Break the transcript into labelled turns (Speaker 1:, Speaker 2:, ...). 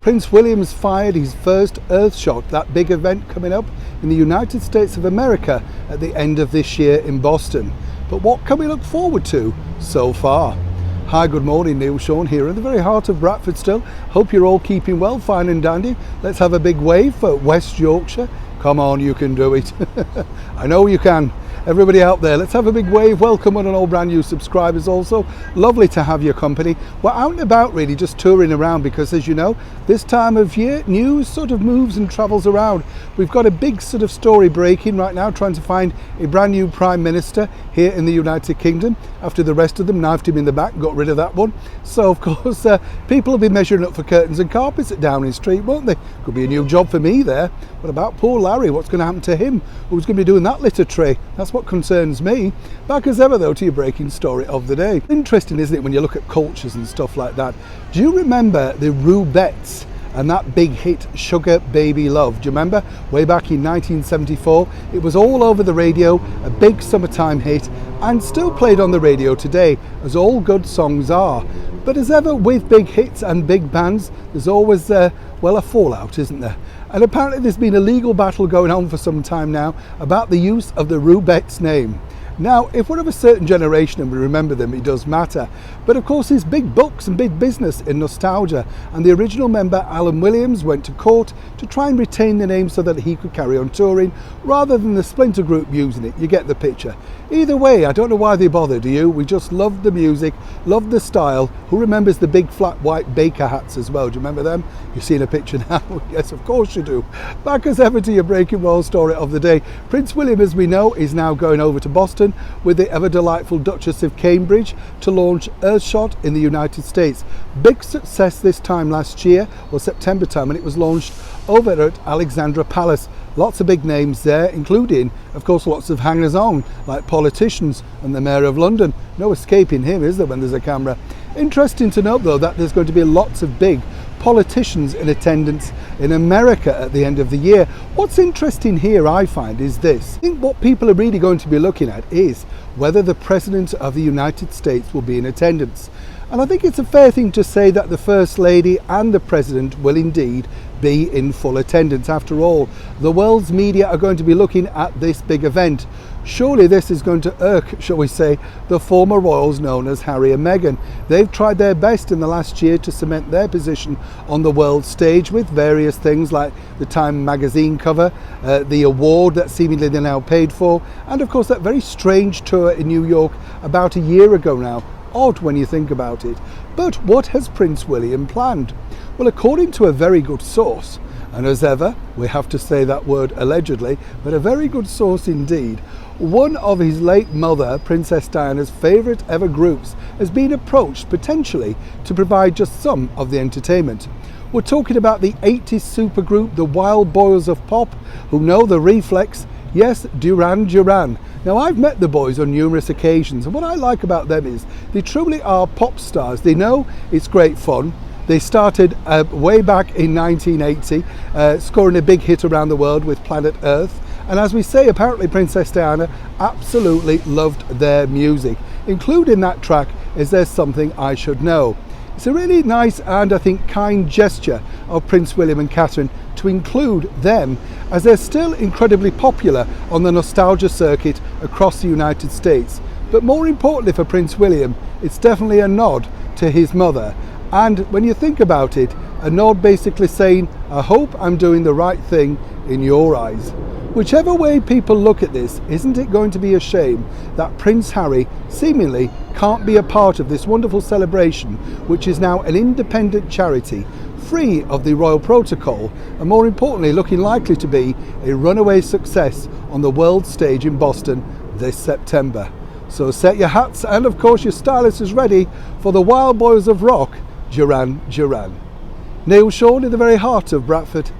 Speaker 1: Prince William's fired his first Earthshot, that big event coming up in the United States of America at the end of this year in Boston. But what can we look forward to so far? Hi, good morning, Neil Sean here in the very heart of Bradford still. Hope you're all keeping well, fine and dandy. Let's have a big wave for West Yorkshire. Come on, you can do it. I know you can. Everybody out there, let's have a big wave. Welcome on all brand new subscribers also. Lovely to have your company. We're out and about really, just touring around because, as you know, this time of year news sort of moves and travels around. We've got a big sort of story breaking right now, trying to find a brand new Prime Minister here in the United Kingdom after the rest of them knifed him in the back, got rid of that one. So of course people will be measuring up for curtains and carpets at Downing Street, won't they? Could be a new job for me there. What about poor Larry? What's going to happen to him? Who's going to be doing that litter tray? That's what concerns me. Back as ever though to your breaking story of the day. Interesting, isn't it, when you look at cultures and stuff like that. Do you remember the Rubettes and that big hit Sugar Baby Love? Do you remember? Way back in 1974, it was all over the radio, a big summertime hit, and still played on the radio today, as all good songs are. But as ever with big hits and big bands, there's always well, a fallout, isn't there? And apparently there's been a legal battle going on for some time now about the use of the Rubettes name. Now, if we're of a certain generation and we remember them, it does matter. But of course, there's big bucks and big business in nostalgia. And the original member, Alan Williams, went to court to try and retain the name so that he could carry on touring, rather than the Splinter Group using it. You get the picture. Either way, I don't know why they bother, do you? We just loved the music, loved the style. Who remembers the big flat white Baker hats as well? Do you remember them? You've seen a picture now? Yes, of course you do. Back as ever to your breaking roll story of the day. Prince William, as we know, is now going over to Boston with the ever delightful Duchess of Cambridge to launch Earthshot in the United States. Big success this time last year, or September time, when it was launched over at Alexandra Palace. Lots of big names there, including, of course, lots of hangers-on, like politicians and the Mayor of London. No escaping him, is there, when there's a camera? Interesting to note, though, that there's going to be lots of big politicians in attendance in America at the end of the year. What's interesting here, I find, is this. I think what people are really going to be looking at is whether the President of the United States will be in attendance. And I think it's a fair thing to say that the First Lady and the President will indeed be in full attendance. After all, the world's media are going to be looking at this big event. Surely this is going to irk, shall we say, the former royals known as Harry and Meghan. They've tried their best in the last year to cement their position on the world stage with various things like the Time magazine cover, the award that seemingly they're now paid for, and of course that very strange tour in New York about a year ago now. Odd when you think about it. But what has Prince William planned? Well, according to a very good source, and as ever, we have to say that word allegedly, but a very good source indeed, one of his late mother, Princess Diana's favourite ever groups, has been approached potentially to provide just some of the entertainment. We're talking about the 80s supergroup, the Wild Boys of Pop, who know the reflex. Yes, Duran Duran. Now, I've met the boys on numerous occasions, and what I like about them is they truly are pop stars. They know it's great fun. They started way back in 1980, scoring a big hit around the world with Planet Earth. And as we say, apparently Princess Diana absolutely loved their music, including that track, Is There Something I Should Know? It's a really nice and I think kind gesture of Prince William and Catherine to include them, as they're still incredibly popular on the nostalgia circuit across the United States. But more importantly for Prince William, it's definitely a nod to his mother. And when you think about it, a nod basically saying, I hope I'm doing the right thing in your eyes. Whichever way people look at this, isn't it going to be a shame that Prince Harry seemingly can't be a part of this wonderful celebration, which is now an independent charity, free of the royal protocol, and more importantly looking likely to be a runaway success on the world stage in Boston this September. So set your hats and of course your stylist is ready for the Wild Boys of Rock, Duran Duran. Neil Sean in the very heart of Bradford.